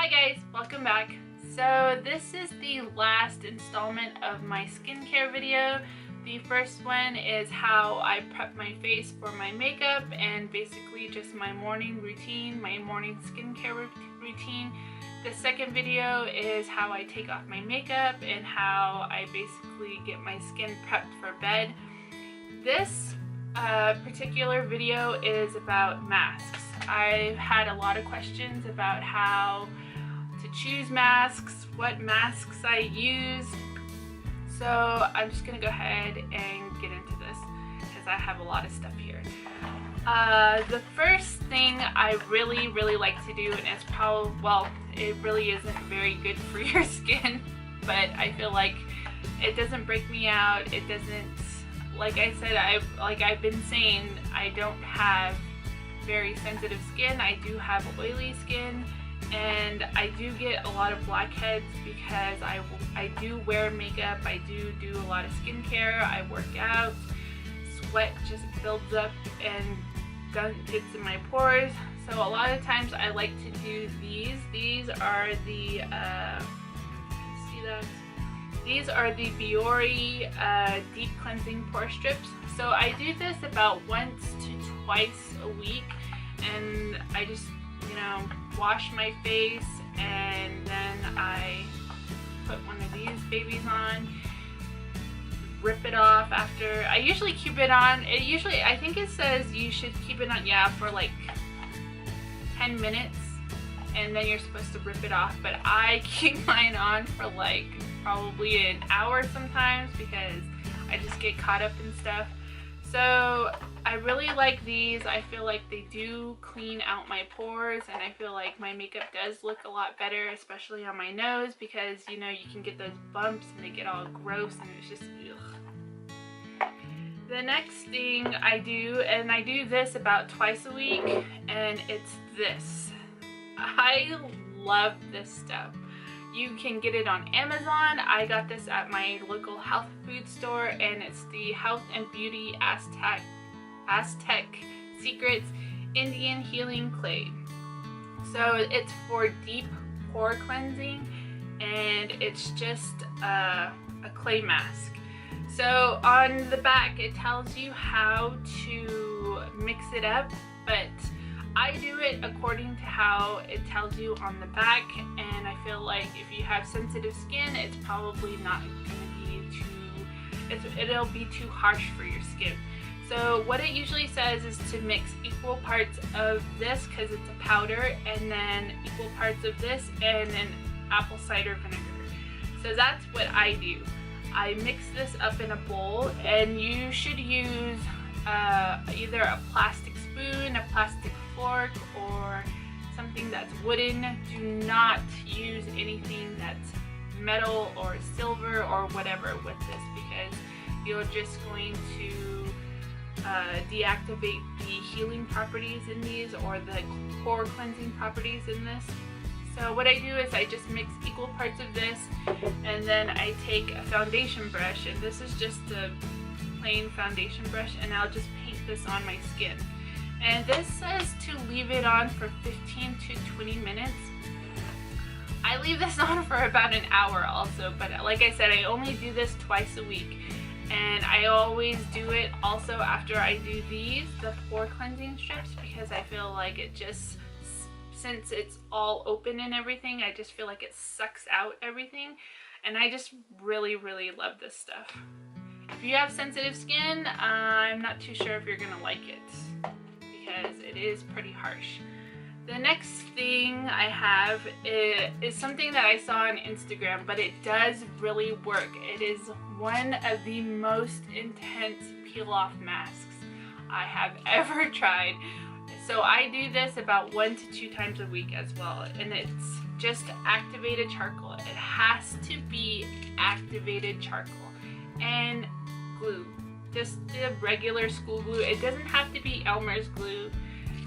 Hi guys, welcome back. So this is the last installment of my skincare video. The first one is how I prep my face for my makeup and basically just my morning routine, my morning skincare routine. The second video is how I take off my makeup and how I basically get my skin prepped for bed. This particular video is about masks. I've had a lot of questions about how to choose masks, what masks I use. So I'm just gonna go ahead and get into this because I have a lot of stuff here. The first thing I really like to do, and it's probably, well, it really isn't very good for your skin, but I feel like it doesn't break me out. It doesn't, like I said, I've been saying, I don't have very sensitive skin. I do have oily skin, and I do get a lot of blackheads because I do wear makeup, I do a lot of skincare, I work out, sweat just builds up and gets in my pores. So a lot of times I like to do these. These are the, see that? These are the Biore Deep Cleansing Pore Strips. So I do this about once to twice a week, and I just, you know, wash my face and then I put one of these babies on, rip it off after. I usually keep it on, I think it says you should keep it on, yeah, for like 10 minutes and then you're supposed to rip it off, but I keep mine on for like probably an hour sometimes because I just get caught up in stuff. So I really like these. I feel like they do clean out my pores, and I feel like my makeup does look a lot better, especially on my nose, because you know, you can get those bumps and they get all gross and it's just ugh. The next thing I do, and I do this about twice a week, and it's this. I love this stuff. You can get it on Amazon. I got this at my local health food store, and it's the Health and Beauty Aztec Secrets Indian Healing Clay. So it's for deep pore cleansing, and it's just a clay mask. So on the back it tells you how to mix it up, but I do it according to how it tells you on the back, and I feel like if you have sensitive skin, it's probably not going to be too, it'll be too harsh for your skin. So what it usually says is to mix equal parts of this, because it's a powder, and then equal parts of this, and then apple cider vinegar. So that's what I do. I mix this up in a bowl, and you should use either a plastic spoon, a plastic fork, or something that's wooden. Do not use anything that's metal or silver or whatever with this, because you're just going to deactivate the healing properties in these, or the pore cleansing properties in this. So what I do is I just mix equal parts of this, and then I take a foundation brush, and this is just a plain foundation brush, and I'll just paint this on my skin. And this says to leave it on for 15 to 20 minutes. I leave this on for about an hour also, but like I said, I only do this twice a week. And I always do it also after I do these, the pore cleansing strips, because I feel like it just, since it's all open and everything, I just feel like it sucks out everything. And I just really love this stuff. If you have sensitive skin, I'm not too sure if you're gonna like it, because it is pretty harsh. The next thing I have is something that I saw on Instagram, but it does really work. It is one of the most intense peel-off masks I have ever tried. So I do this about 1 to 2 times a week as well, and it's just activated charcoal. It has to be activated charcoal and glue. Just the regular school glue. It doesn't have to be Elmer's glue.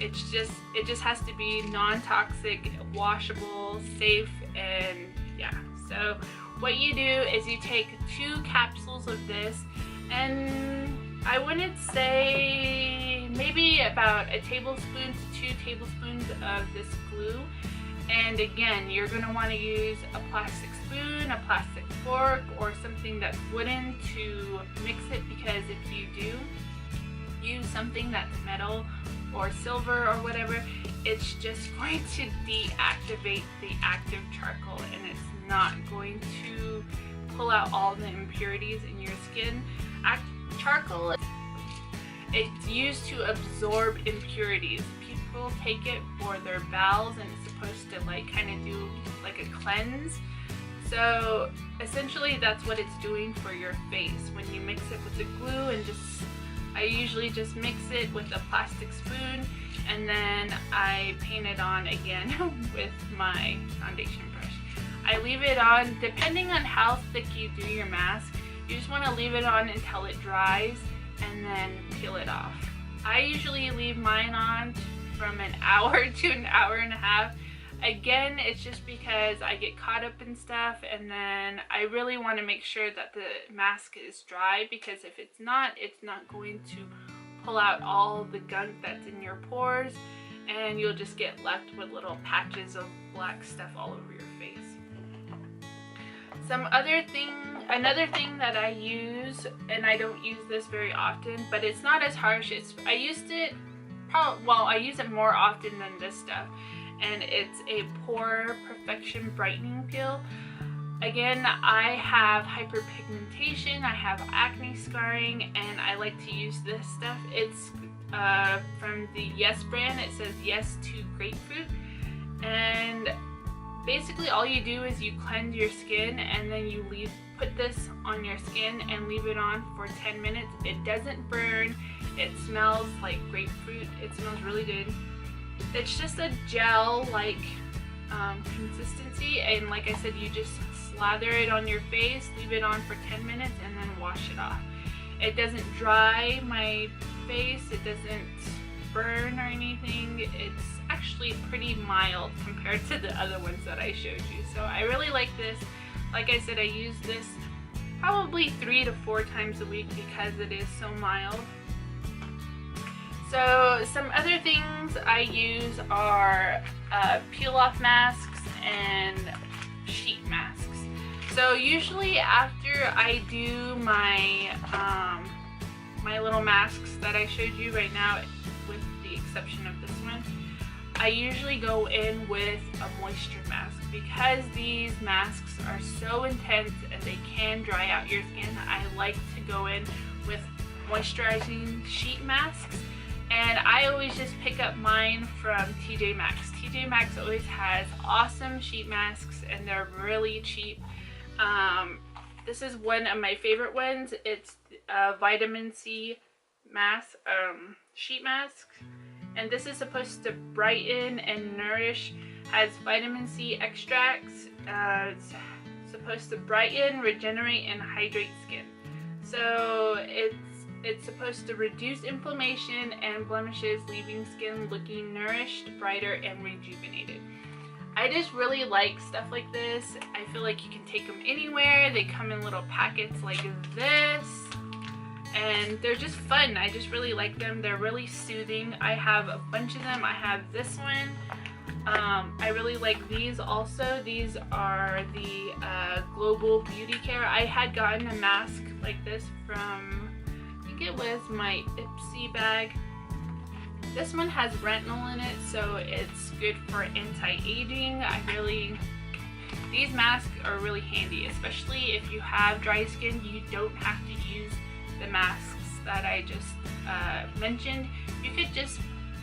It just has to be non-toxic, washable, safe, and yeah. So what you do is you take 2 capsules of this, and I wouldn't say, maybe about a tablespoon to 2 tablespoons of this glue, And again, you're going to want to use a plastic spoon, a plastic fork, or something that's wooden to mix it, because if you do use something that's metal or silver or whatever, it's just going to deactivate the active charcoal, and it's not going to pull out all the impurities in your skin. Charcoal, it's used to absorb impurities. People take it for their bowels, and it's supposed to like kind of do like a cleanse. So essentially that's what it's doing for your face. When you mix it with the glue, and I usually just mix it with a plastic spoon, and then I paint it on again with my foundation brush. I leave it on, depending on how thick you do your mask, you just want to leave it on until it dries and then peel it off. I usually leave mine on from an hour to an hour and a half. Again, it's just because I get caught up in stuff, and then I really want to make sure that the mask is dry, because if it's not going to pull out all the gunk that's in your pores, and you'll just get left with little patches of black stuff all over your face. Another thing that I use, and I don't use this very often, but it's not as harsh. I use it more often than this stuff, and it's a Pore Perfection Brightening Peel. Again, I have hyperpigmentation, I have acne scarring, and I like to use this stuff. It's from the Yes brand. It says Yes to Grapefruit, and basically all you do is you cleanse your skin, and then you put this on your skin and leave it on for 10 minutes. It doesn't burn. It smells like grapefruit. It smells really good. It's just a gel-like consistency, and like I said, you just slather it on your face, leave it on for 10 minutes, and then wash it off. It doesn't dry my face. It doesn't burn or anything. It's actually pretty mild compared to the other ones that I showed you. So I really like this. Like I said, I use this probably 3 to 4 times a week because it is so mild. So some other things I use are peel off masks and sheet masks. So usually after I do my my little masks that I showed you right now, with the exception of this one, I usually go in with a moisture mask, because these masks are so intense and they can dry out your skin. I like to go in with moisturizing sheet masks, and I always just pick up mine from TJ Maxx. TJ Maxx always has awesome sheet masks, and they're really cheap. This is one of my favorite ones. It's a vitamin C mask, sheet mask, and this is supposed to brighten and nourish. Has vitamin C extracts. It's supposed to brighten, regenerate, and hydrate skin. So it's supposed to reduce inflammation and blemishes, leaving skin looking nourished, brighter, and rejuvenated. I just really like stuff like this. I feel like you can take them anywhere. They come in little packets like this, and they're just fun. I just really like them. They're really soothing. I have a bunch of them. I have this one. I really like these also. These are the Global Beauty Care. I had gotten a mask like this from, I think it was my Ipsy bag. This one has retinol in it, so it's good for anti-aging. These masks are really handy, especially if you have dry skin. You don't have to use the masks that I just mentioned. You could just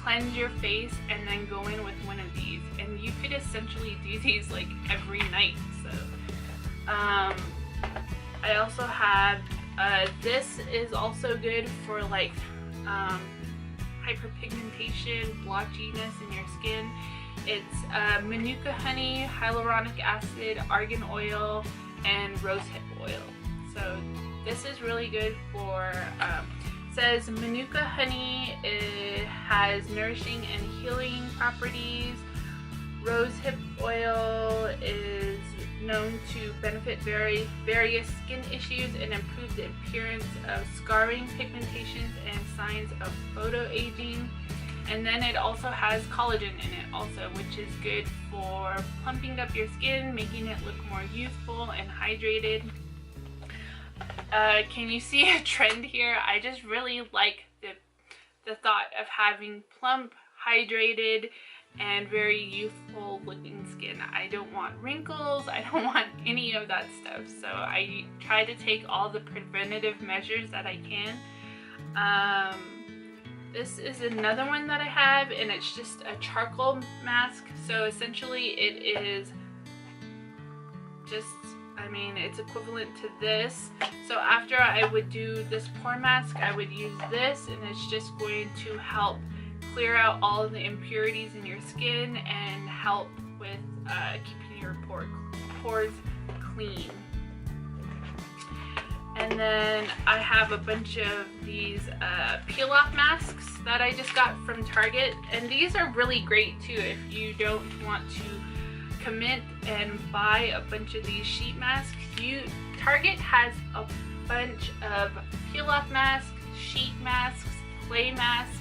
cleanse your face and then go in with one of these, and you could essentially do these like every night. So I also have this is also good for like hyperpigmentation, blotchiness in your skin. It's Manuka honey, hyaluronic acid, argan oil, and rosehip oil. So this is really good for, it says Manuka honey, it has nourishing and healing properties. Rosehip oil is known to benefit various skin issues and improve the appearance of scarring, pigmentations, and signs of photoaging. And then it also has collagen in it also, which is good for plumping up your skin, making it look more youthful and hydrated. Can you see a trend here? I just really like the thought of having plump, hydrated, and very youthful looking skin. I don't want wrinkles, I don't want any of that stuff. So I try to take all the preventative measures that I can. This is another one that I have, and it's just a charcoal mask. So essentially it is just, I mean, it's equivalent to this. So after I would do this pore mask, I would use this, and it's just going to help clear out all of the impurities in your skin and help with keeping your pores clean. And then I have a bunch of these peel-off masks that I just got from Target, and these are really great too if you don't want to commit and buy a bunch of these sheet masks. Target has a bunch of peel-off masks, sheet masks, clay masks.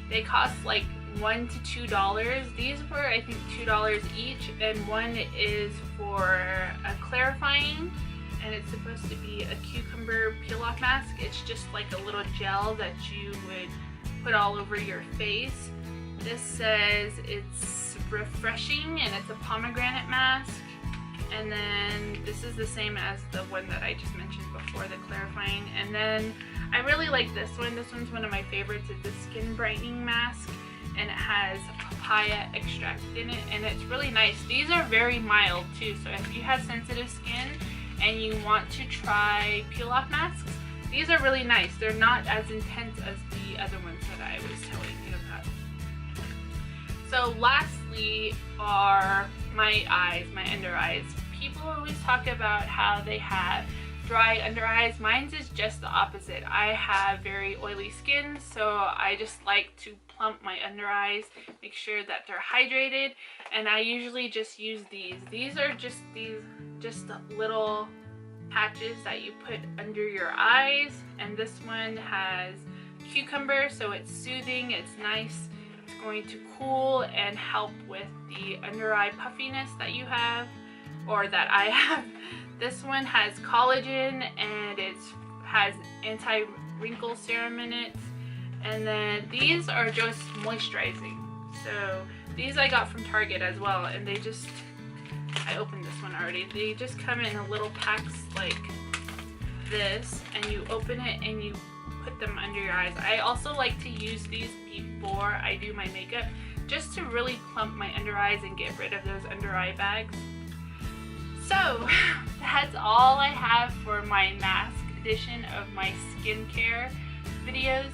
They cost like $1 to $2. These were, I think, $2 each, and one is for a clarifying, and it's supposed to be a cucumber peel-off mask. It's just like a little gel that you would put all over your face. This says it's refreshing, and it's a pomegranate mask. And then this is the same as the one that I just mentioned before, the clarifying. And then I really like this one. This one's one of my favorites. It's a skin brightening mask, and it has papaya extract in it, and it's really nice. These are very mild too, so if you have sensitive skin and you want to try peel-off masks, these are really nice. They're not as intense as the other ones that I was telling you about. So lastly are my eyes, my under eyes. People always talk about how they have dry under eyes. Mine's is just the opposite. I have very oily skin, so I just like to plump my under eyes, make sure that they're hydrated, and I usually just use these. These are just little patches that you put under your eyes, and this one has cucumber, so it's soothing, it's nice. It's going to cool and help with the under eye puffiness that you have, or that I have. This one has collagen, and it has anti-wrinkle serum in it. And then these are just moisturizing. So these I got from Target as well, and they just, I opened this one already. They just come in a little packs like this, and you open it and you put them under your eyes. I also like to use these before I do my makeup, just to really plump my under eyes and get rid of those under eye bags. So that's all I have for my mask edition of my skincare videos.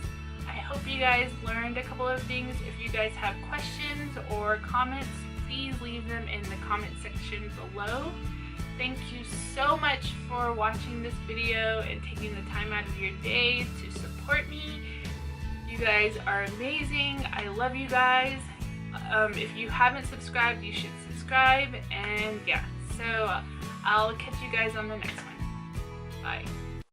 I hope you guys learned a couple of things. If you guys have questions or comments, please leave them in the comment section below. Thank you so much for watching this video and taking the time out of your day to support me. You guys are amazing. I love you guys. If you haven't subscribed, you should subscribe. And yeah, so I'll catch you guys on the next one. Bye.